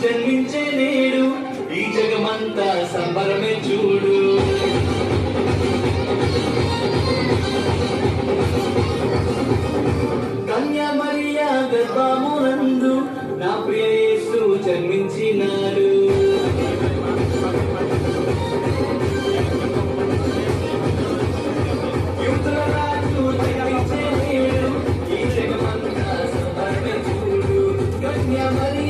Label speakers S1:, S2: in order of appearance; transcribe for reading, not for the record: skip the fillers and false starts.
S1: జన్మించే నేడు ఈ జగమంతా సంబరమే చూడు. కన్యా మరియా గర్భమునందు నా ప్రియ యేసు జన్మించినాడు. యూదుల రాజు జన్మించే నేడు ఈ జగమంతా సంబరమే చూడు. కన్యా మరియా